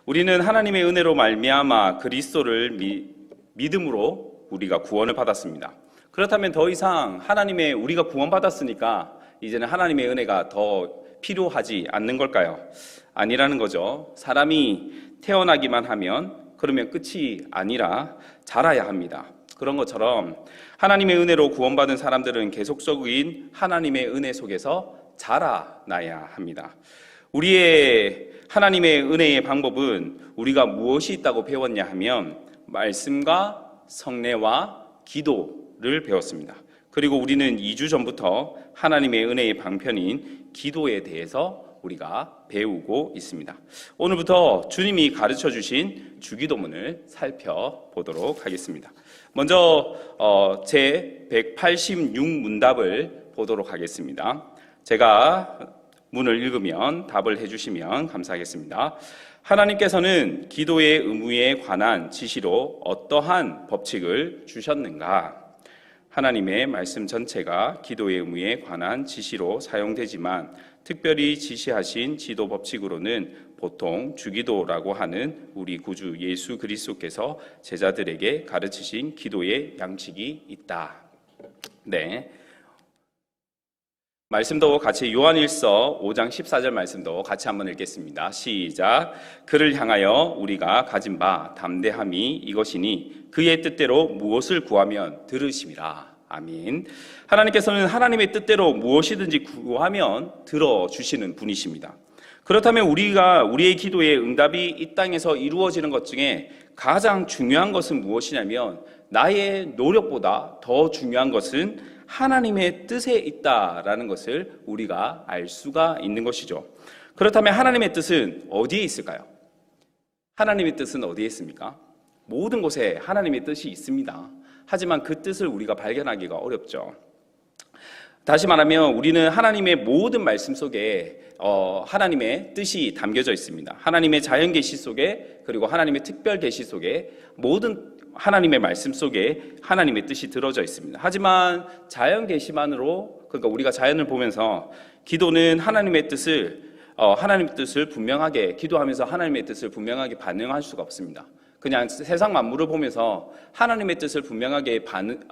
우리는 하나님의 은혜로 말미암아 그리스도를 믿음으로 우리가 구원을 받았습니다. 그렇다면 더 이상 우리가 구원받았으니까 이제는 하나님의 은혜가 더 필요하지 않는 걸까요? 아니라는 거죠. 사람이 태어나기만 하면 그러면 끝이 아니라 자라야 합니다. 그런 것처럼 하나님의 은혜로 구원받은 사람들은 계속적인 하나님의 은혜 속에서 자라나야 합니다. 우리의 하나님의 은혜의 방법은 우리가 무엇이 있다고 배웠냐 하면 말씀과 성례와 기도를 배웠습니다. 그리고 우리는 2주 전부터 하나님의 은혜의 방편인 기도에 대해서 우리가 배우고 있습니다. 오늘부터 주님이 가르쳐 주신 주기도문을 살펴보도록 하겠습니다. 먼저 제 186문답을 보도록 하겠습니다. 제가 문을 읽으면 답을 해주시면 감사하겠습니다. 하나님께서는 기도의 의무에 관한 지시로 어떠한 법칙을 주셨는가? 하나님의 말씀 전체가 기도의 의무에 관한 지시로 사용되지만 특별히 지시하신 지도 법칙으로는 보통 주기도라고 하는 우리 구주 예수 그리스도께서 제자들에게 가르치신 기도의 양식이 있다. 네. 말씀도 같이 요한일서 5장 14절 말씀도 같이 한번 읽겠습니다. 시작. 그를 향하여 우리가 가진 바 담대함이 이것이니 그의 뜻대로 무엇을 구하면 들으심이라. 아멘. 하나님께서는 하나님의 뜻대로 무엇이든지 구하면 들어주시는 분이십니다. 그렇다면 우리의 기도의 응답이 이 땅에서 이루어지는 것 중에 가장 중요한 것은 무엇이냐면 나의 노력보다 더 중요한 것은 하나님의 뜻에 있다라는 것을 우리가 알 수가 있는 것이죠. 그렇다면 하나님의 뜻은 어디에 있을까요? 하나님의 뜻은 어디에 있습니까? 모든 곳에 하나님의 뜻이 있습니다. 하지만 그 뜻을 우리가 발견하기가 어렵죠. 다시 말하면 우리는 하나님의 모든 말씀 속에 하나님의 뜻이 담겨져 있습니다. 하나님의 자연 계시 속에 그리고 하나님의 특별 계시 속에 모든 하나님의 말씀 속에 하나님의 뜻이 들어져 있습니다. 하지만 자연 계시만으로 그러니까 우리가 자연을 보면서 기도는 하나님의 뜻을 분명하게 기도하면서 하나님의 뜻을 분명하게 반영할 수가 없습니다. 그냥 세상 만물을 보면서 하나님의 뜻을 분명하게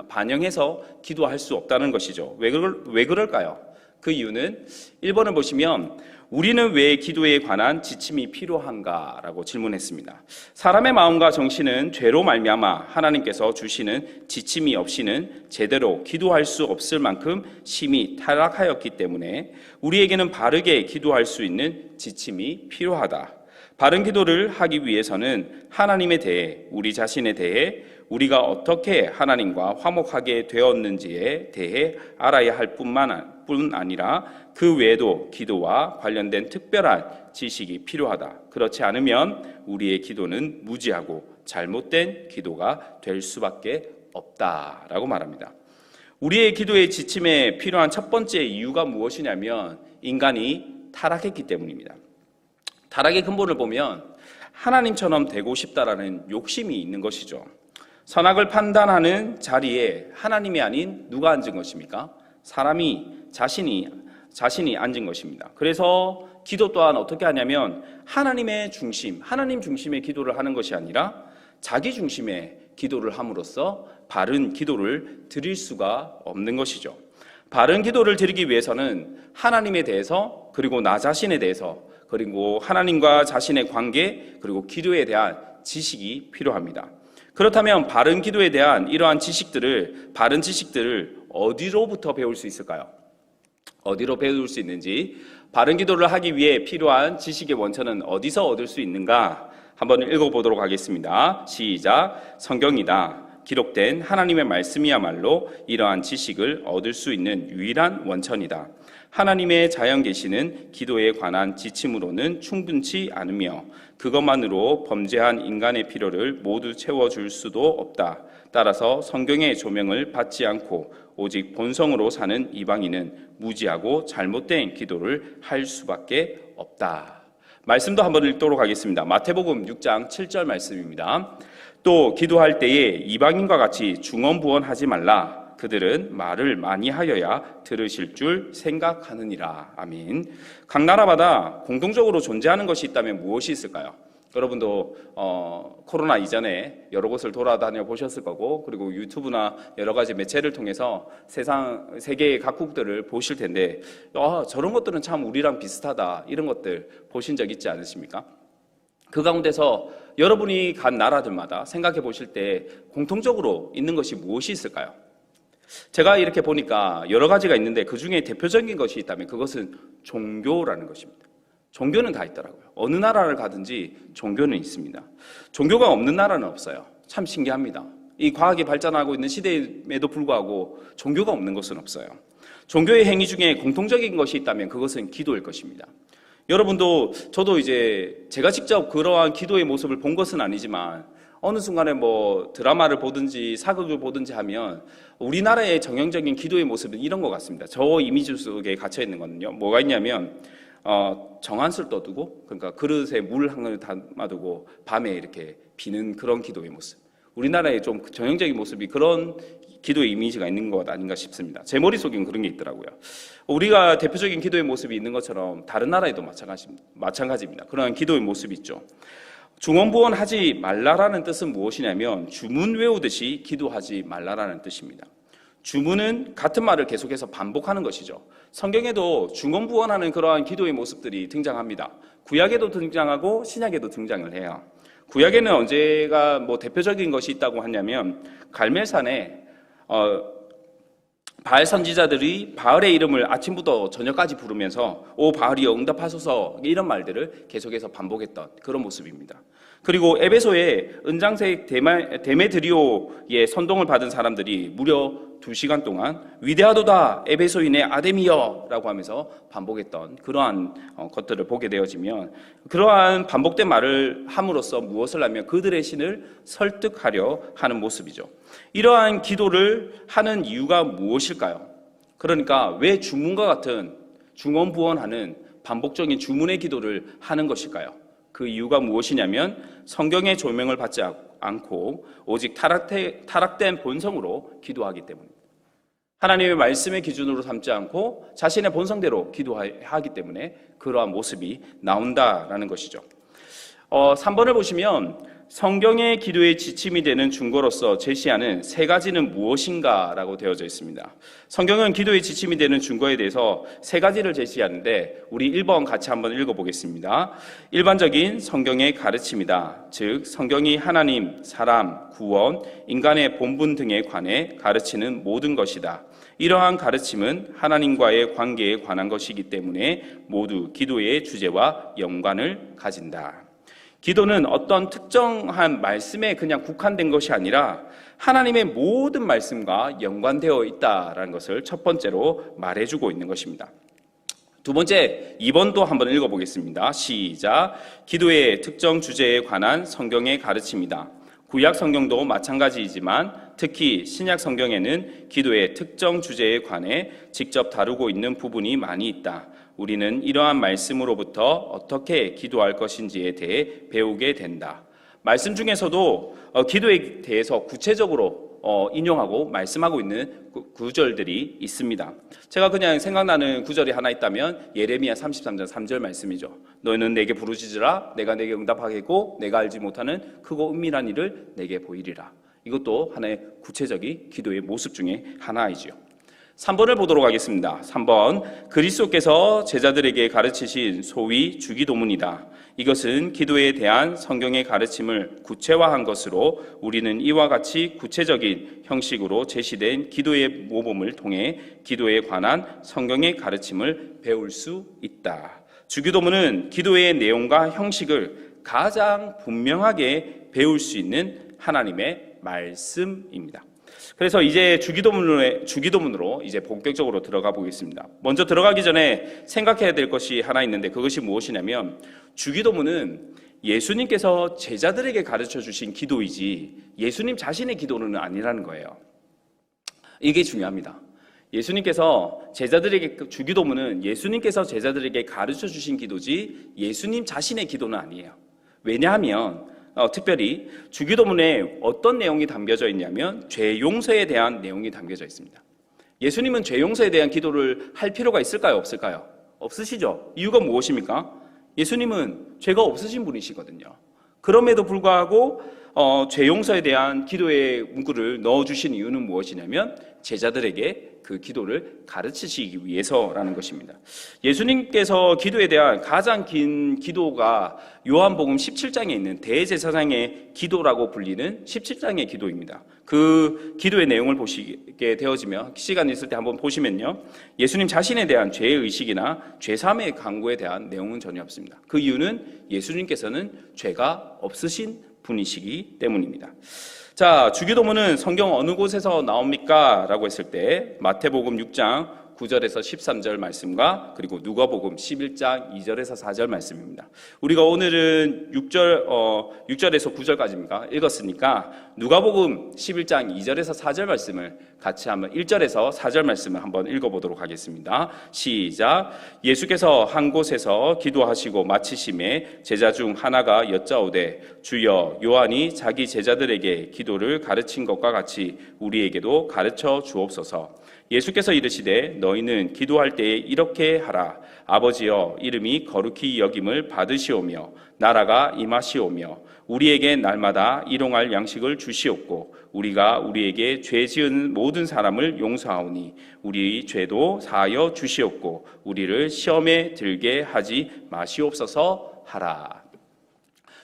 반영해서 기도할 수 없다는 것이죠. 왜 그럴까요? 그 이유는 1번을 보시면 우리는 왜 기도에 관한 지침이 필요한가라고 질문했습니다. 사람의 마음과 정신은 죄로 말미암아 하나님께서 주시는 지침이 없이는 제대로 기도할 수 없을 만큼 심히 타락하였기 때문에 우리에게는 바르게 기도할 수 있는 지침이 필요하다. 바른 기도를 하기 위해서는 하나님에 대해 우리 자신에 대해 우리가 어떻게 하나님과 화목하게 되었는지에 대해 알아야 할 뿐 아니라 그 외에도 기도와 관련된 특별한 지식이 필요하다. 그렇지 않으면 우리의 기도는 무지하고 잘못된 기도가 될 수밖에 없다라고 말합니다. 우리의 기도의 지침에 필요한 첫 번째 이유가 무엇이냐면 인간이 타락했기 때문입니다. 타락의 근본을 보면 하나님처럼 되고 싶다라는 욕심이 있는 것이죠. 선악을 판단하는 자리에 하나님이 아닌 누가 앉은 것입니까? 사람이 자신이 앉은 것입니다. 그래서 기도 또한 어떻게 하냐면 하나님 중심의 기도를 하는 것이 아니라 자기 중심의 기도를 함으로써 바른 기도를 드릴 수가 없는 것이죠. 바른 기도를 드리기 위해서는 하나님에 대해서 그리고 나 자신에 대해서 그리고 하나님과 자신의 관계 그리고 기도에 대한 지식이 필요합니다. 그렇다면 바른 기도에 대한 이러한 바른 지식들을 어디로부터 배울 수 있을까요? 어디로 배울 수 있는지, 바른 기도를 하기 위해 필요한 지식의 원천은 어디서 얻을 수 있는가? 한번 읽어보도록 하겠습니다. 시작. 성경이다. 기록된 하나님의 말씀이야말로 이러한 지식을 얻을 수 있는 유일한 원천이다. 하나님의 자연 계시는 기도에 관한 지침으로는 충분치 않으며 그것만으로 범죄한 인간의 필요를 모두 채워줄 수도 없다. 따라서 성경의 조명을 받지 않고 오직 본성으로 사는 이방인은 무지하고 잘못된 기도를 할 수밖에 없다. 말씀도 한번 읽도록 하겠습니다. 마태복음 6장 7절 말씀입니다. 또 기도할 때에 이방인과 같이 중언부언하지 말라. 그들은 말을 많이 하여야 들으실 줄 생각하느니라. 아멘. 각 나라마다 공통적으로 존재하는 것이 있다면 무엇이 있을까요? 여러분도 코로나 이전에 여러 곳을 돌아다녀 보셨을 거고, 그리고 유튜브나 여러 가지 매체를 통해서 세계의 각국들을 보실 텐데, 저런 것들은 참 우리랑 비슷하다, 이런 것들 보신 적 있지 않으십니까? 그 가운데서 여러분이 간 나라들마다 생각해 보실 때 공통적으로 있는 것이 무엇이 있을까요? 제가 이렇게 보니까 여러 가지가 있는데 그 중에 대표적인 것이 있다면 그것은 종교라는 것입니다. 종교는 다 있더라고요. 어느 나라를 가든지 종교는 있습니다. 종교가 없는 나라는 없어요. 참 신기합니다. 이 과학이 발전하고 있는 시대임에도 불구하고 종교가 없는 곳은 없어요. 종교의 행위 중에 공통적인 것이 있다면 그것은 기도일 것입니다. 여러분도 저도 이제 제가 직접 그러한 기도의 모습을 본 것은 아니지만 어느 순간에 뭐 드라마를 보든지 사극을 보든지 하면 우리나라의 정형적인 기도의 모습은 이런 것 같습니다. 저 이미지 속에 gat혀 있는 거는요. 뭐가 있냐면 정한술 떠두고, 그러니까 그릇에 물 한 그릇 담아두고 밤에 이렇게 비는 그런 기도의 모습. 우리나라의 좀 정형적인 모습이 그런 기도의 이미지가 있는 것 아닌가 싶습니다. 제 머릿속엔 그런 게 있더라고요. 우리가 대표적인 기도의 모습이 있는 것처럼 다른 나라에도 마찬가지입니다. 그런 기도의 모습이 있죠. 중언부언하지 말라라는 뜻은 무엇이냐면 주문 외우듯이 기도하지 말라라는 뜻입니다. 주문은 같은 말을 계속해서 반복하는 것이죠. 성경에도 중언부언하는 그러한 기도의 모습들이 등장합니다. 구약에도 등장하고 신약에도 등장을 해요. 구약에는 언제가 대표적인 것이 있다고 하냐면 갈멜산에 바알 선지자들이 바알의 이름을 아침부터 저녁까지 부르면서 오 바알이여 응답하소서, 이런 말들을 계속해서 반복했던 그런 모습입니다. 그리고 에베소의 은장색 데메드리오의 선동을 받은 사람들이 무려 2시간 동안 위대하도다 에베소인의 아데미여 라고 하면서 반복했던 그러한 것들을 보게 되어지면, 그러한 반복된 말을 함으로써 무엇을 하면 그들의 신을 설득하려 하는 모습이죠. 이러한 기도를 하는 이유가 무엇일까요? 그러니까 왜 주문과 같은 중언부언하는 반복적인 주문의 기도를 하는 것일까요? 그 이유가 무엇이냐면 성경의 조명을 받지 않고 오직 타락된 본성으로 기도하기 때문입니다. 하나님의 말씀의 기준으로 삼지 않고 자신의 본성대로 기도하기 때문에 그러한 모습이 나온다라는 것이죠. 3번을 보시면 성경의 기도의 지침이 되는 준거로서 제시하는 3가지는 무엇인가 라고 되어져 있습니다. 성경은 기도의 지침이 되는 준거에 대해서 3가지를 제시하는데 우리 1번 같이 한번 읽어보겠습니다. 일반적인 성경의 가르침이다. 즉 성경이 하나님, 사람, 구원, 인간의 본분 등에 관해 가르치는 모든 것이다. 이러한 가르침은 하나님과의 관계에 관한 것이기 때문에 모두 기도의 주제와 연관을 가진다. 기도는 어떤 특정한 말씀에 그냥 국한된 것이 아니라 하나님의 모든 말씀과 연관되어 있다라는 것을 첫 번째로 말해주고 있는 것입니다. 두 번째, 2번도 한번 읽어보겠습니다. 시작. 기도의 특정 주제에 관한 성경의 가르침이다. 구약 성경도 마찬가지이지만 특히 신약 성경에는 기도의 특정 주제에 관해 직접 다루고 있는 부분이 많이 있다. 우리는 이러한 말씀으로부터 어떻게 기도할 것인지에 대해 배우게 된다. 말씀 중에서도 기도에 대해서 구체적으로 인용하고 말씀하고 있는 구절들이 있습니다. 제가 그냥 생각나는 구절이 하나 있다면 예레미야 33장 3절 말씀이죠. 너희는 내게 부르짖으라 내가 내게 응답하겠고 내가 알지 못하는 크고 은밀한 일을 내게 보이리라. 이것도 하나의 구체적인 기도의 모습 중에 하나이지요. 3번을 보도록 하겠습니다. 3번, 그리스도께서 제자들에게 가르치신 소위 주기도문이다. 이것은 기도에 대한 성경의 가르침을 구체화한 것으로 우리는 이와 같이 구체적인 형식으로 제시된 기도의 모범을 통해 기도에 관한 성경의 가르침을 배울 수 있다. 주기도문은 기도의 내용과 형식을 가장 분명하게 배울 수 있는 하나님의 말씀입니다. 그래서 이제 주기도문으로 이제 본격적으로 들어가 보겠습니다. 먼저 들어가기 전에 생각해야 될 것이 하나 있는데 그것이 무엇이냐면 주기도문은 예수님께서 제자들에게 가르쳐 주신 기도이지 예수님 자신의 기도는 아니라는 거예요. 이게 중요합니다. 예수님께서 주기도문은 예수님께서 제자들에게 가르쳐 주신 기도지 예수님 자신의 기도는 아니에요. 왜냐하면 특별히 주기도문에 어떤 내용이 담겨져 있냐면 죄 용서에 대한 내용이 담겨져 있습니다. 예수님은 죄 용서에 대한 기도를 할 필요가 있을까요? 없을까요? 없으시죠. 이유가 무엇입니까? 예수님은 죄가 없으신 분이시거든요. 그럼에도 불구하고 죄 용서에 대한 기도의 문구를 넣어주신 이유는 무엇이냐면 제자들에게 그 기도를 가르치시기 위해서라는 것입니다. 예수님께서 기도에 대한 가장 긴 기도가 요한복음 17장에 있는 대제사장의 기도라고 불리는 17장의 기도입니다. 그 기도의 내용을 보시게 되어지면 시간 있을 때 한번 보시면요, 예수님 자신에 대한 죄의식이나 죄사함의 강구에 대한 내용은 전혀 없습니다. 그 이유는 예수님께서는 죄가 없으신 분이시기 때문입니다. 자, 주기도문은 성경 어느 곳에서 나옵니까? 라고 했을 때 마태복음 6장 9절에서 13절 말씀과 그리고 누가복음 11장 2절에서 4절 말씀입니다. 우리가 오늘은 6절에서 9절까지입니까? 읽었으니까 누가복음 11장 2절에서 4절 말씀을 같이 한번 1절에서 4절 말씀을 한번 읽어보도록 하겠습니다. 시작. 예수께서 한 곳에서 기도하시고 마치심에 제자 중 하나가 여짜오되 주여 요한이 자기 제자들에게 기도를 가르친 것과 같이 우리에게도 가르쳐 주옵소서. 예수께서 이르시되 너희는 기도할 때에 이렇게 하라. 아버지여 이름이 거룩히 여김을 받으시오며 나라가 임하시오며 우리에게 날마다 일용할 양식을 주시옵고 우리가 우리에게 죄 지은 모든 사람을 용서하오니 우리 죄도 사하여 주시옵고 우리를 시험에 들게 하지 마시옵소서 하라.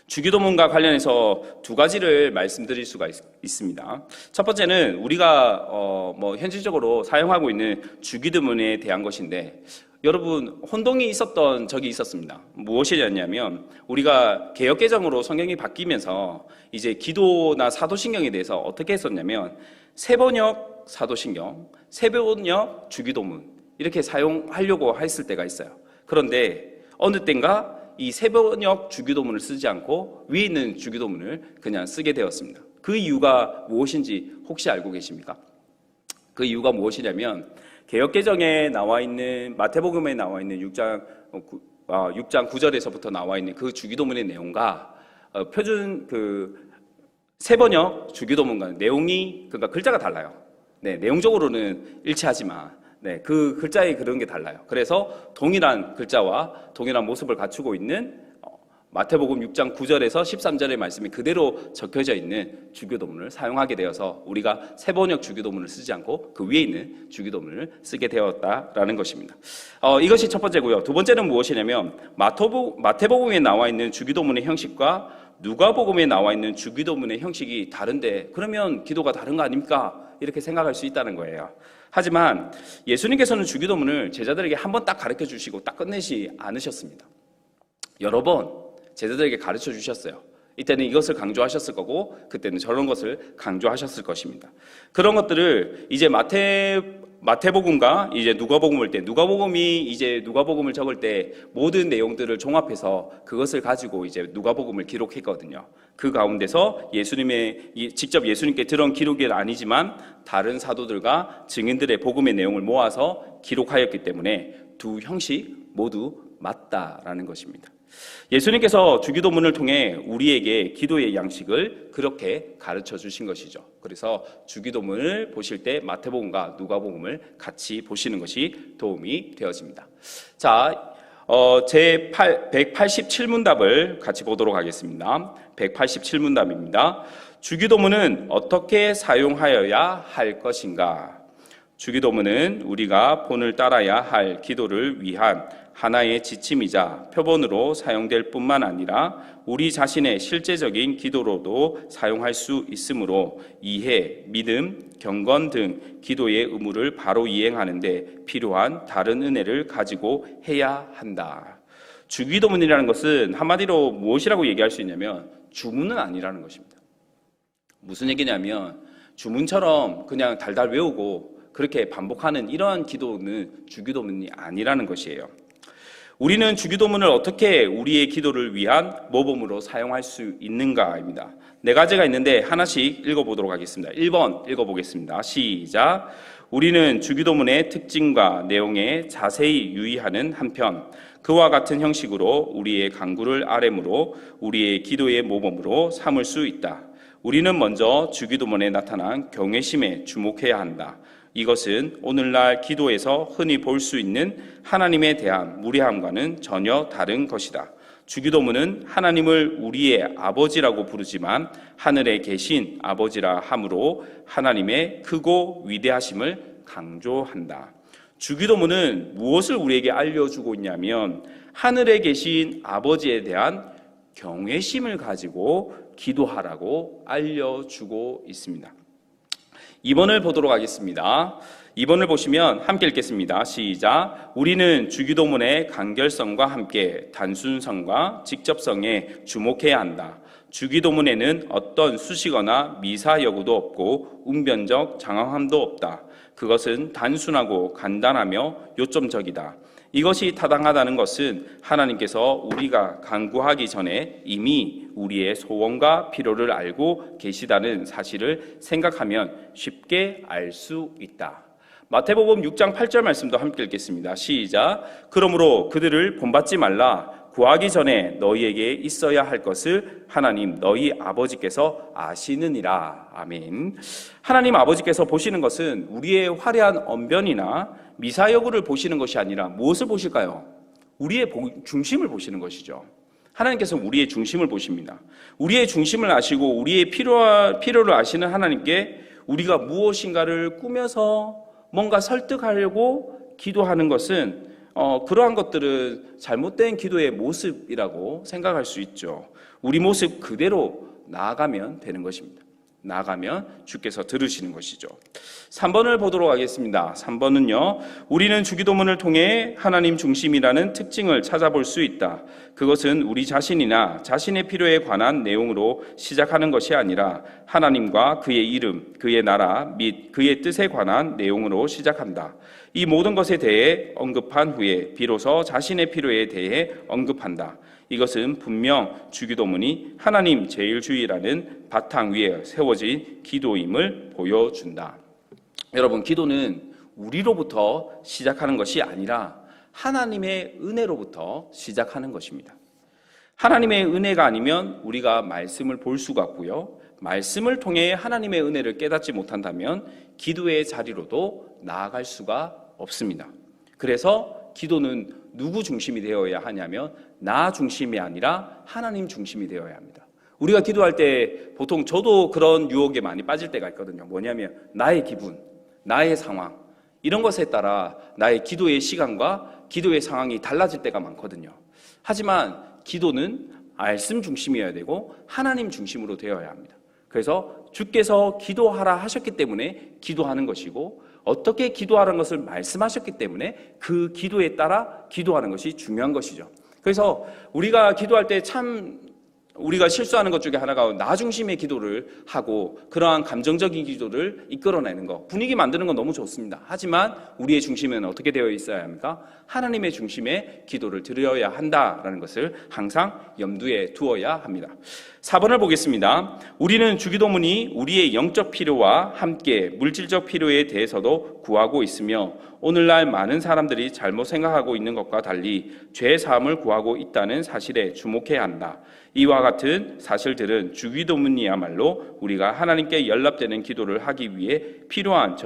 주기도문과 관련해서 두 가지를 말씀드릴 수가 있습니다. 첫 번째는 우리가 현실적으로 사용하고 있는 주기도문에 대한 것인데, 여러분 혼동이 있었던 적이 있었습니다. 무엇이냐면 우리가 개역개정으로 성경이 바뀌면서 이제 기도나 사도신경에 대해서 어떻게 했었냐면 세번역 사도신경, 세번역 주기도문 이렇게 사용하려고 했을 때가 있어요. 그런데 어느 때인가 이 세번역 주기도문을 쓰지 않고 위에 있는 주기도문을 그냥 쓰게 되었습니다. 그 이유가 무엇인지 혹시 알고 계십니까? 그 이유가 무엇이냐면 개역개정에 나와 있는 마태복음에 나와 있는 6장 9절에서부터 나와 있는 그 주기도문의 내용과 표준 그 세번역 주기도문과는 내용이 그러니까 글자가 달라요. 네, 내용적으로는 일치하지만 그 글자에 그런 게 달라요. 그래서 동일한 글자와 동일한 모습을 갖추고 있는 마태복음 6장 9절에서 13절의 말씀이 그대로 적혀져 있는 주기도문을 사용하게 되어서 우리가 세번역 주기도문을 쓰지 않고 그 위에 있는 주기도문을 쓰게 되었다라는 것입니다. 이것이 첫 번째고요. 두 번째는 무엇이냐면 마태복음에 나와 있는 주기도문의 형식과 누가복음에 나와 있는 주기도문의 형식이 다른데 그러면 기도가 다른 거 아닙니까? 이렇게 생각할 수 있다는 거예요. 하지만 예수님께서는 주기도문을 제자들에게 한 번 딱 가르쳐 주시고 딱 끝내지 않으셨습니다. 여러 번 제자들에게 가르쳐 주셨어요. 이때는 이것을 강조하셨을 거고 그때는 저런 것을 강조하셨을 것입니다. 그런 것들을 이제 마태복음과 이제 누가복음을 때 누가복음을 적을 때 모든 내용들을 종합해서 그것을 가지고 이제 누가복음을 기록했거든요. 그 가운데서 직접 예수님께 들은 기록이 아니지만 다른 사도들과 증인들의 복음의 내용을 모아서 기록하였기 때문에 두 형식 모두 맞다라는 것입니다. 예수님께서 주기도문을 통해 우리에게 기도의 양식을 그렇게 가르쳐 주신 것이죠. 그래서 주기도문을 보실 때 마태복음과 누가복음을 같이 보시는 것이 도움이 되어집니다. 자, 제 187문답을 같이 보도록 하겠습니다. 187문답입니다. 주기도문은 어떻게 사용하여야 할 것인가? 주기도문은 우리가 본을 따라야 할 기도를 위한 하나의 지침이자 표본으로 사용될 뿐만 아니라 우리 자신의 실제적인 기도로도 사용할 수 있으므로 이해, 믿음, 경건 등 기도의 의무를 바로 이행하는 데 필요한 다른 은혜를 가지고 해야 한다. 주기도문이라는 것은 한마디로 무엇이라고 얘기할 수 있냐면 주문은 아니라는 것입니다. 무슨 얘기냐면 주문처럼 그냥 달달 외우고 그렇게 반복하는 이러한 기도는 주기도문이 아니라는 것이에요. 우리는 주기도문을 어떻게 우리의 기도를 위한 모범으로 사용할 수 있는가입니다. 네 가지가 있는데 하나씩 읽어보도록 하겠습니다. 1번 읽어보겠습니다. 시작. 우리는 주기도문의 특징과 내용에 자세히 유의하는 한편 그와 같은 형식으로 우리의 간구를 아뢰므로 우리의 기도의 모범으로 삼을 수 있다. 우리는 먼저 주기도문에 나타난 경외심에 주목해야 한다. 이것은 오늘날 기도에서 흔히 볼 수 있는 하나님에 대한 무례함과는 전혀 다른 것이다. 주기도문은 하나님을 우리의 아버지라고 부르지만 하늘에 계신 아버지라 함으로 하나님의 크고 위대하심을 강조한다. 주기도문은 무엇을 우리에게 알려주고 있냐면 하늘에 계신 아버지에 대한 경외심을 가지고 기도하라고 알려주고 있습니다. 2번을 보도록 하겠습니다. 2번을 보시면 함께 읽겠습니다. 시작. 우리는 주기도문의 간결성과 함께 단순성과 직접성에 주목해야 한다. 주기도문에는 어떤 수식어나 미사여구도 없고 웅변적 장황함도 없다. 그것은 단순하고 간단하며 요점적이다. 이것이 타당하다는 것은 하나님께서 우리가 간구하기 전에 이미 우리의 소원과 필요를 알고 계시다는 사실을 생각하면 쉽게 알 수 있다. 마태복음 6장 8절 말씀도 함께 읽겠습니다. 시작. 그러므로 그들을 본받지 말라. 구하기 전에 너희에게 있어야 할 것을 하나님 너희 아버지께서 아시느니라. 아멘. 하나님 아버지께서 보시는 것은 우리의 화려한 언변이나 미사여구를 보시는 것이 아니라 무엇을 보실까요? 우리의 중심을 보시는 것이죠. 하나님께서 우리의 중심을 보십니다. 우리의 중심을 아시고 우리의 필요를 아시는 하나님께 우리가 무엇인가를 꾸며서 뭔가 설득하려고 기도하는 것은 그러한 것들은 잘못된 기도의 모습이라고 생각할 수 있죠. 우리 모습 그대로 나아가면 되는 것입니다. 나아가면 주께서 들으시는 것이죠. 3번을 보도록 하겠습니다. 3번은요. 우리는 주기도문을 통해 하나님 중심이라는 특징을 찾아볼 수 있다. 그것은 우리 자신이나 자신의 필요에 관한 내용으로 시작하는 것이 아니라 하나님과 그의 이름, 그의 나라 및 그의 뜻에 관한 내용으로 시작한다. 이 모든 것에 대해 언급한 후에 비로소 자신의 필요에 대해 언급한다. 이것은 분명 주기도문이 하나님 제일주의라는 바탕 위에 세워진 기도임을 보여준다. 여러분, 기도는 우리로부터 시작하는 것이 아니라 하나님의 은혜로부터 시작하는 것입니다. 하나님의 은혜가 아니면 우리가 말씀을 볼 수가 없고요. 말씀을 통해 하나님의 은혜를 깨닫지 못한다면 기도의 자리로도 나아갈 수가 없습니다. 그래서 기도는 누구 중심이 되어야 하냐면 나 중심이 아니라 하나님 중심이 되어야 합니다. 우리가 기도할 때 보통 저도 그런 유혹에 많이 빠질 때가 있거든요. 뭐냐면 나의 기분, 나의 상황 이런 것에 따라 나의 기도의 시간과 기도의 상황이 달라질 때가 많거든요. 하지만 기도는 말씀 중심이어야 되고 하나님 중심으로 되어야 합니다. 그래서 주께서 기도하라 하셨기 때문에 기도하는 것이고 어떻게 기도하라는 것을 말씀하셨기 때문에 그 기도에 따라 기도하는 것이 중요한 것이죠. 그래서 우리가 기도할 때 참 우리가 실수하는 것 중에 하나가 나 중심의 기도를 하고 그러한 감정적인 기도를 이끌어내는 것, 분위기 만드는 건 너무 좋습니다. 하지만 우리의 중심은 어떻게 되어 있어야 합니까? 하나님의 중심의 기도를 드려야 한다라는 것을 항상 염두에 두어야 합니다. 4번을 보겠습니다. 우리는 주기도문이 우리의 영적 필요와 함께 물질적 필요에 대해서도 구하고 있으며 오늘날 많은 사람들이 잘못 생각하고 있는 것과 달리 죄 사함을 구하고 있다는 사실에 주목해야 한다. 이와 같은 사실들은 주기도문이야말로 우리가 하나님께 연락되는 기도를 하기 위해 필요한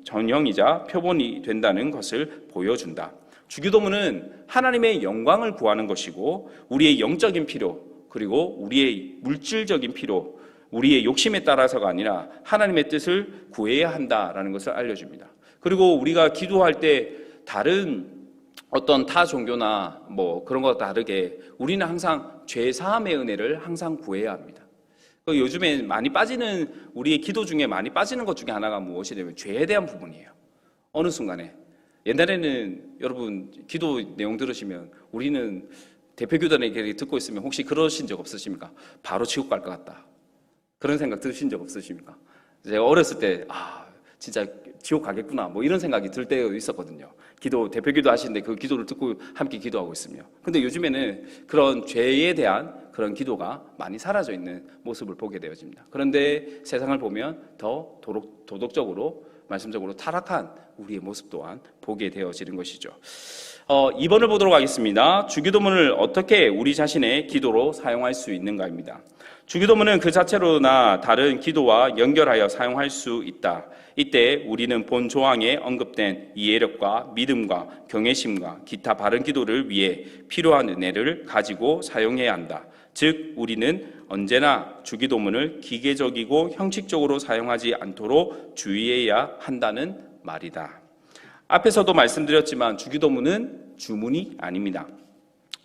전형이자 표본이 된다는 것을 보여준다. 주기도문은 하나님의 영광을 구하는 것이고 우리의 영적인 필요 그리고 우리의 물질적인 필요 우리의 욕심에 따라서가 아니라 하나님의 뜻을 구해야 한다라는 것을 알려줍니다. 그리고 우리가 기도할 때 다른 어떤 타 종교나 뭐 그런 것과 다르게 우리는 항상 죄 사함의 은혜를 항상 구해야 합니다. 요즘에 많이 빠지는 우리의 기도 중에 많이 빠지는 것 중에 하나가 무엇이냐면 죄에 대한 부분이에요. 어느 순간에 옛날에는 여러분 기도 내용 들으시면 우리는 대표교단에게 듣고 있으면 혹시 그러신 적 없으십니까? 바로 지옥 갈 것 같다. 그런 생각 드신 적 없으십니까? 제가 어렸을 때 진짜 지옥 가겠구나 뭐 이런 생각이 들 때가 있었거든요. 대표기도 하시는데 그 기도를 듣고 함께 기도하고 있으며 근데 요즘에는 그런 죄에 대한 그런 기도가 많이 사라져 있는 모습을 보게 되어집니다. 그런데 세상을 보면 더 도덕적으로 말씀적으로 타락한 우리의 모습 또한 보게 되어지는 것이죠. 2번을 보도록 하겠습니다. 주기도문을 어떻게 우리 자신의 기도로 사용할 수 있는가입니다. 주기도문은 그 자체로나 다른 기도와 연결하여 사용할 수 있다. 이때 우리는 본 조항에 언급된 이해력과 믿음과 경외심과 기타 바른 기도를 위해 필요한 은혜를 가지고 사용해야 한다. 즉 우리는 언제나 주기도문을 기계적이고 형식적으로 사용하지 않도록 주의해야 한다는 말이다. 앞에서도 말씀드렸지만 주기도문은 주문이 아닙니다.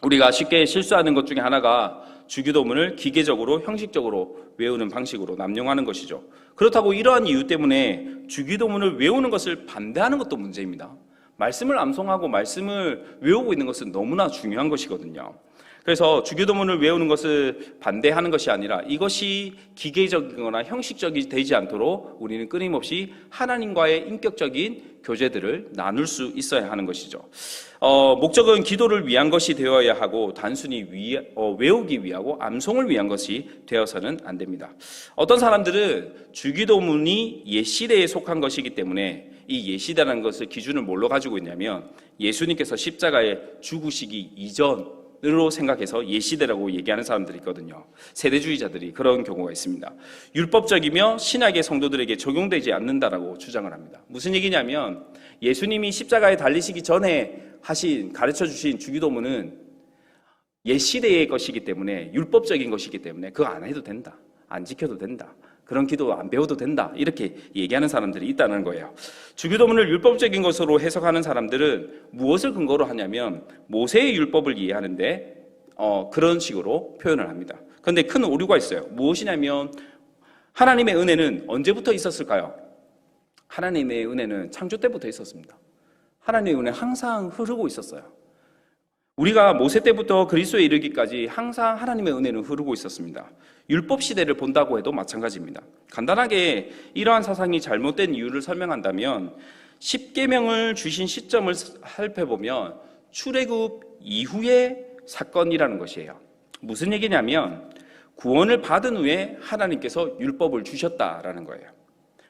우리가 쉽게 실수하는 것 중에 하나가 주기도문을 기계적으로 형식적으로 외우는 방식으로 남용하는 것이죠. 그렇다고 이러한 이유 때문에 주기도문을 외우는 것을 반대하는 것도 문제입니다. 말씀을 암송하고 말씀을 외우고 있는 것은 너무나 중요한 것이거든요. 그래서 주기도문을 외우는 것을 반대하는 것이 아니라 이것이 기계적이거나 형식적이 되지 않도록 우리는 끊임없이 하나님과의 인격적인 교제들을 나눌 수 있어야 하는 것이죠. 목적은 기도를 위한 것이 되어야 하고 단순히 외우기 위하고 암송을 위한 것이 되어서는 안 됩니다. 어떤 사람들은 주기도문이 옛시대에 속한 것이기 때문에 이 옛시대라는 것을 기준을 뭘로 가지고 있냐면 예수님께서 십자가에 죽으시기 이전으로 생각해서 옛시대라고 얘기하는 사람들이 있거든요. 세대주의자들이 그런 경우가 있습니다. 율법적이며 신약의 성도들에게 적용되지 않는다라고 주장을 합니다. 무슨 얘기냐면 예수님이 십자가에 달리시기 전에 가르쳐 주신 주기도문은 옛시대의 것이기 때문에 율법적인 것이기 때문에 그거 안 해도 된다. 안 지켜도 된다. 그런 기도 안 배워도 된다. 이렇게 얘기하는 사람들이 있다는 거예요. 주기도문을 율법적인 것으로 해석하는 사람들은 무엇을 근거로 하냐면 모세의 율법을 이해하는데 그런 식으로 표현을 합니다. 그런데 큰 오류가 있어요. 무엇이냐면 하나님의 은혜는 언제부터 있었을까요? 하나님의 은혜는 창조 때부터 있었습니다. 하나님의 은혜는 항상 흐르고 있었어요. 우리가 모세 때부터 그리스도에 이르기까지 항상 하나님의 은혜는 흐르고 있었습니다. 율법 시대를 본다고 해도 마찬가지입니다. 간단하게 이러한 사상이 잘못된 이유를 설명한다면 십계명을 주신 시점을 살펴보면 출애굽 이후의 사건이라는 것이에요. 무슨 얘기냐면 구원을 받은 후에 하나님께서 율법을 주셨다라는 거예요.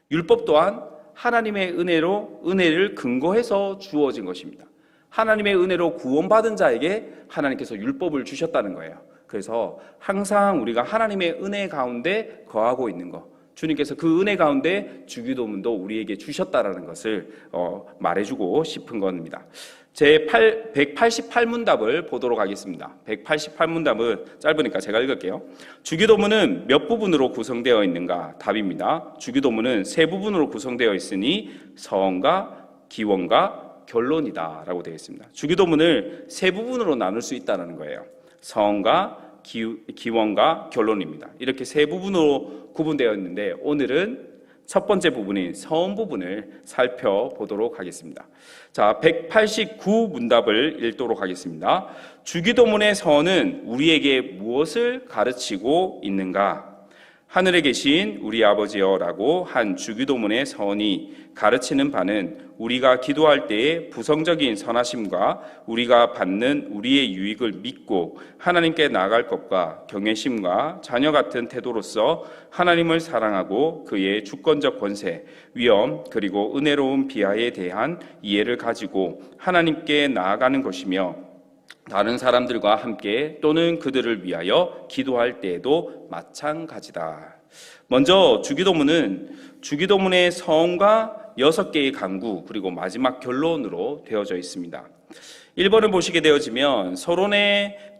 율법 또한 하나님의 은혜를 근거해서 주어진 것입니다. 하나님의 은혜로 구원받은 자에게 하나님께서 율법을 주셨다는 거예요. 그래서 항상 우리가 하나님의 은혜 가운데 거하고 있는 것, 주님께서 그 은혜 가운데 주기도문도 우리에게 주셨다라는 것을 말해주고 싶은 겁니다. 제 188문답을 보도록 하겠습니다. 188문답은 짧으니까 제가 읽을게요. 주기도문은 몇 부분으로 구성되어 있는가? 답입니다. 주기도문은 세 부분으로 구성되어 있으니 서원과 기원과 결론이다 라고 되어 있습니다. 주기도문을 세 부분으로 나눌 수 있다는 거예요. 서원과 기원과 결론입니다. 이렇게 세 부분으로 구분되어 있는데 오늘은 첫 번째 부분인 서원 부분을 살펴보도록 하겠습니다. 자, 189문답을 읽도록 하겠습니다. 주기도문의 서원은 우리에게 무엇을 가르치고 있는가? 하늘에 계신 우리 아버지여라고 한 주기도문의 서원이 가르치는 바는 우리가 기도할 때의 부성적인 선하심과 우리가 받는 우리의 유익을 믿고 하나님께 나아갈 것과 경외심과 자녀 같은 태도로서 하나님을 사랑하고 그의 주권적 권세, 위엄 그리고 은혜로운 비하에 대한 이해를 가지고 하나님께 나아가는 것이며 다른 사람들과 함께 또는 그들을 위하여 기도할 때에도 마찬가지다. 먼저 주기도문의 서원과 6개의 강구 그리고 마지막 결론으로 되어져 있습니다. 1번을 보시게 되어지면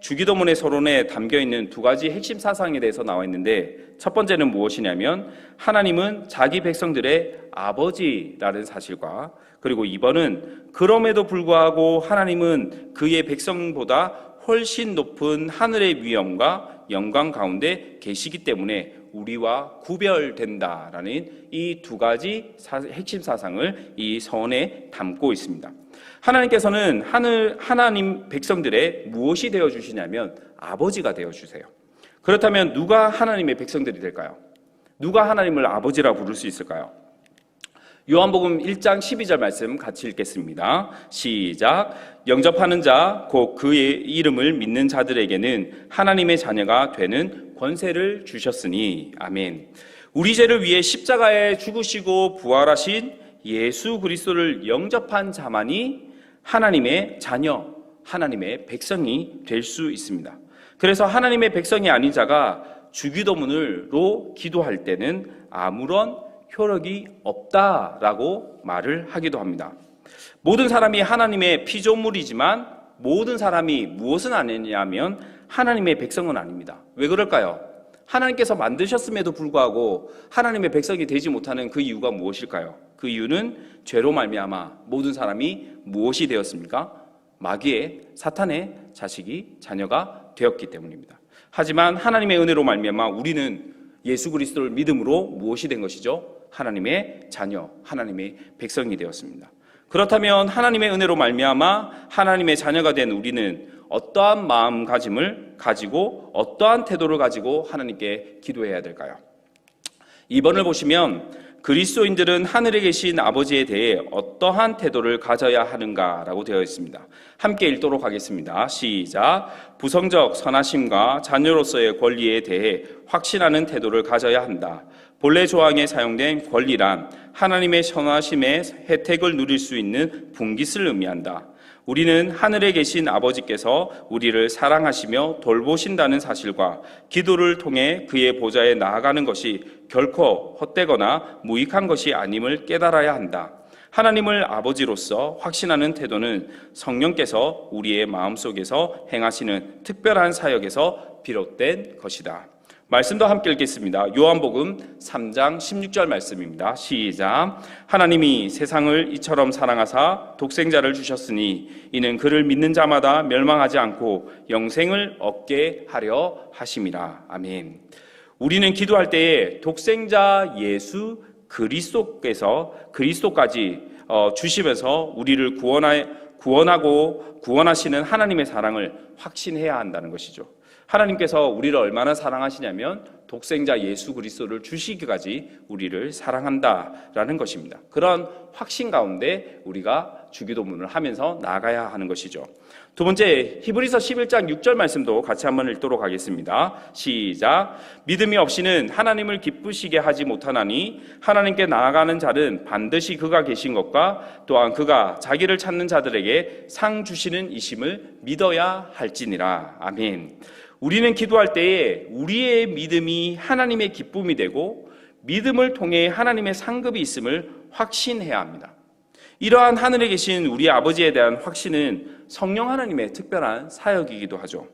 주기도문의 서론에 담겨있는 두 가지 핵심 사상에 대해서 나와 있는데 첫 번째는 무엇이냐면 하나님은 자기 백성들의 아버지라는 사실과 그리고 2번은 그럼에도 불구하고 하나님은 그의 백성보다 훨씬 높은 하늘의 위엄과 영광 가운데 계시기 때문에 우리와 구별된다라는 이 두 가지 핵심 사상을 이 서원에 담고 있습니다. 하나님께서는 하나님 백성들의 무엇이 되어주시냐면 아버지가 되어주세요. 그렇다면 누가 하나님의 백성들이 될까요? 누가 하나님을 아버지라 부를 수 있을까요? 요한복음 1장 12절 말씀 같이 읽겠습니다. 시작. 영접하는 자 곧 그의 이름을 믿는 자들에게는 하나님의 자녀가 되는 권세를 주셨으니 아멘. 우리 죄를 위해 십자가에 죽으시고 부활하신 예수 그리스도를 영접한 자만이 하나님의 자녀, 하나님의 백성이 될 수 있습니다. 그래서 하나님의 백성이 아닌 자가 주기도문으로 기도할 때는 아무런 효력이 없다라고 말을 하기도 합니다. 모든 사람이 하나님의 피조물이지만 모든 사람이 무엇은 아니냐면 하나님의 백성은 아닙니다. 왜 그럴까요? 하나님께서 만드셨음에도 불구하고 하나님의 백성이 되지 못하는 그 이유가 무엇일까요? 그 이유는 죄로 말미암아 모든 사람이 무엇이 되었습니까? 마귀의, 사탄의 자식이, 자녀가 되었기 때문입니다. 하지만 하나님의 은혜로 말미암아 우리는 예수 그리스도를 믿음으로 무엇이 된 것이죠? 하나님의 자녀, 하나님의 백성이 되었습니다. 그렇다면 하나님의 은혜로 말미암아 하나님의 자녀가 된 우리는 어떠한 마음가짐을 가지고 어떠한 태도를 가지고 하나님께 기도해야 될까요? 2번을 보시면 그리스도인들은 하늘에 계신 아버지에 대해 어떠한 태도를 가져야 하는가라고 되어 있습니다. 함께 읽도록 하겠습니다. 시작. 부성적 선하심과 자녀로서의 권리에 대해 확신하는 태도를 가져야 한다. 본래 조항에 사용된 권리란 하나님의 선하심의 혜택을 누릴 수 있는 분깃을 의미한다. 우리는 하늘에 계신 아버지께서 우리를 사랑하시며 돌보신다는 사실과 기도를 통해 그의 보좌에 나아가는 것이 결코 헛되거나 무익한 것이 아님을 깨달아야 한다. 하나님을 아버지로서 확신하는 태도는 성령께서 우리의 마음속에서 행하시는 특별한 사역에서 비롯된 것이다. 말씀도 함께 읽겠습니다. 요한복음 3장 16절 말씀입니다. 시작. 하나님이 세상을 이처럼 사랑하사 독생자를 주셨으니 이는 그를 믿는 자마다 멸망하지 않고 영생을 얻게 하려 하심이라. 아멘. 우리는 기도할 때에 독생자 예수 그리스도께서 그리스도까지 주시면서 우리를 구원하고 구원하시는 하나님의 사랑을 확신해야 한다는 것이죠. 하나님께서 우리를 얼마나 사랑하시냐면 독생자 예수 그리스도를 주시기까지 우리를 사랑한다라는 것입니다. 그런 확신 가운데 우리가 주기도문을 하면서 나아가야 하는 것이죠. 두 번째, 히브리서 11장 6절 말씀도 같이 한번 읽도록 하겠습니다. 시작. 믿음이 없이는 하나님을 기쁘시게 하지 못하나니 하나님께 나아가는 자는 반드시 그가 계신 것과 또한 그가 자기를 찾는 자들에게 상 주시는 이심을 믿어야 할지니라. 아멘. 우리는 기도할 때에 우리의 믿음이 하나님의 기쁨이 되고 믿음을 통해 하나님의 상급이 있음을 확신해야 합니다. 이러한 하늘에 계신 우리 아버지에 대한 확신은 성령 하나님의 특별한 사역이기도 하죠.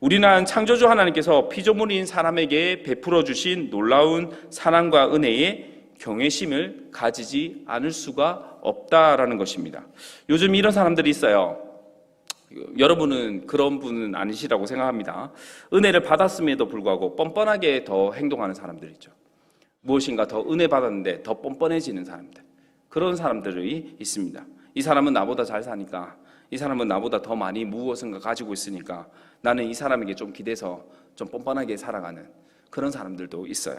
우리는 창조주 하나님께서 피조물인 사람에게 베풀어 주신 놀라운 사랑과 은혜에 경외심을 가지지 않을 수가 없다라는 것입니다. 요즘 이런 사람들이 있어요. 여러분은 그런 분은 아니시라고 생각합니다. 은혜를 받았음에도 불구하고 뻔뻔하게 더 행동하는 사람들 있죠. 무엇인가 더 은혜 받았는데 더 뻔뻔해지는 사람들. 그런 사람들이 있습니다. 이 사람은 나보다 잘 사니까, 이 사람은 나보다 더 많이 무엇인가 가지고 있으니까 나는 이 사람에게 좀 기대서 좀 뻔뻔하게 살아가는 그런 사람들도 있어요.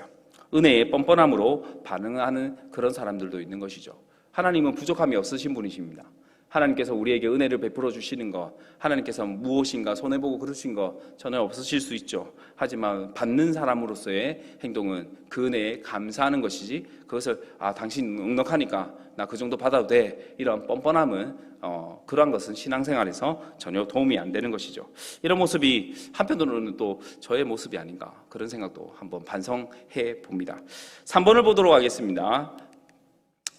은혜의 뻔뻔함으로 반응하는 그런 사람들도 있는 것이죠. 하나님은 부족함이 없으신 분이십니다. 하나님께서 우리에게 은혜를 베풀어 주시는 것, 하나님께서 무엇인가 손해보고 그러신 것 전혀 없으실 수 있죠. 하지만 받는 사람으로서의 행동은 그 은혜에 감사하는 것이지, 그것을 당신 넉넉하니까 나 그 정도 받아도 돼, 이런 뻔뻔함은 그러한 것은 신앙생활에서 전혀 도움이 안 되는 것이죠. 이런 모습이 한편으로는 또 저의 모습이 아닌가, 그런 생각도 한번 반성해 봅니다. 3번을 보도록 하겠습니다.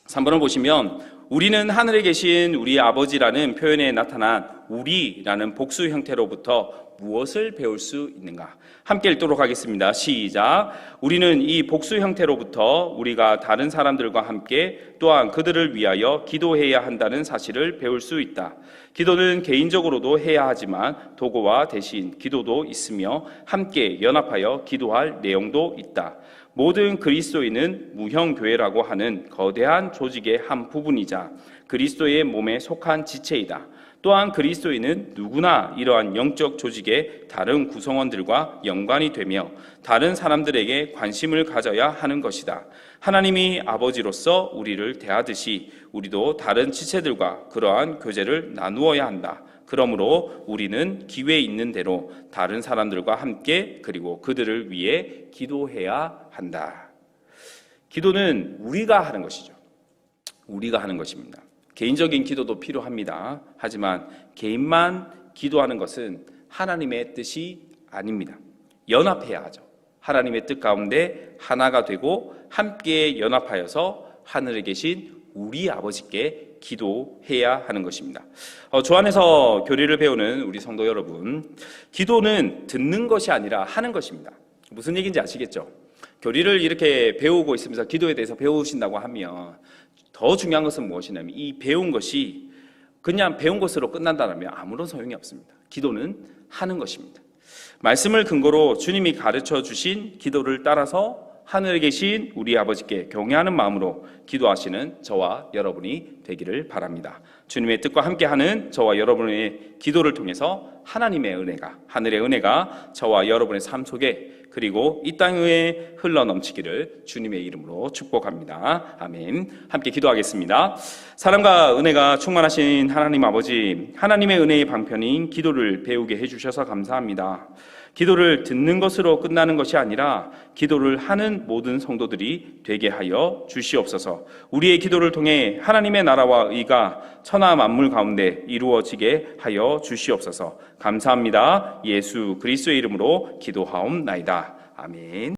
3번을 보시면 우리는 하늘에 계신 우리 아버지라는 표현에 나타난 우리라는 복수 형태로부터 무엇을 배울 수 있는가? 함께 읽도록 하겠습니다. 시작. 우리는 이 복수 형태로부터 우리가 다른 사람들과 함께 또한 그들을 위하여 기도해야 한다는 사실을 배울 수 있다. 기도는 개인적으로도 해야 하지만 도구와 대신 기도도 있으며 함께 연합하여 기도할 내용도 있다. 모든 그리스도인은 무형교회라고 하는 거대한 조직의 한 부분이자 그리스도의 몸에 속한 지체이다. 또한 그리스도인은 누구나 이러한 영적 조직의 다른 구성원들과 연관이 되며 다른 사람들에게 관심을 가져야 하는 것이다. 하나님이 아버지로서 우리를 대하듯이 우리도 다른 지체들과 그러한 교제를 나누어야 한다. 그러므로 우리는 기회 있는 대로 다른 사람들과 함께 그리고 그들을 위해 기도해야 한다. 기도는 우리가 하는 것이죠. 우리가 하는 것입니다. 개인적인 기도도 필요합니다. 하지만 개인만 기도하는 것은 하나님의 뜻이 아닙니다. 연합해야 하죠. 하나님의 뜻 가운데 하나가 되고 함께 연합하여서 하늘에 계신 우리 아버지께 기도해야 하는 것입니다. 주 안에서 교리를 배우는 우리 성도 여러분, 기도는 듣는 것이 아니라 하는 것입니다. 무슨 얘기인지 아시겠죠? 교리를 이렇게 배우고 있으면서 기도에 대해서 배우신다고 하면 더 중요한 것은 무엇이냐면 이 배운 것이 그냥 배운 것으로 끝난다면 아무런 소용이 없습니다. 기도는 하는 것입니다. 말씀을 근거로 주님이 가르쳐 주신 기도를 따라서 하늘에 계신 우리 아버지께 경외하는 마음으로 기도하시는 저와 여러분이 되기를 바랍니다. 주님의 뜻과 함께하는 저와 여러분의 기도를 통해서 하나님의 은혜가, 하늘의 은혜가 저와 여러분의 삶 속에 그리고 이 땅에 흘러넘치기를 주님의 이름으로 축복합니다. 아멘. 함께 기도하겠습니다. 사랑과 은혜가 충만하신 하나님 아버지, 하나님의 은혜의 방편인 기도를 배우게 해주셔서 감사합니다. 기도를 듣는 것으로 끝나는 것이 아니라 기도를 하는 모든 성도들이 되게 하여 주시옵소서. 우리의 기도를 통해 하나님의 나라와 의가 천하 만물 가운데 이루어지게 하여 주시옵소서. 감사합니다. 예수 그리스도의 이름으로 기도하옵나이다. 아멘.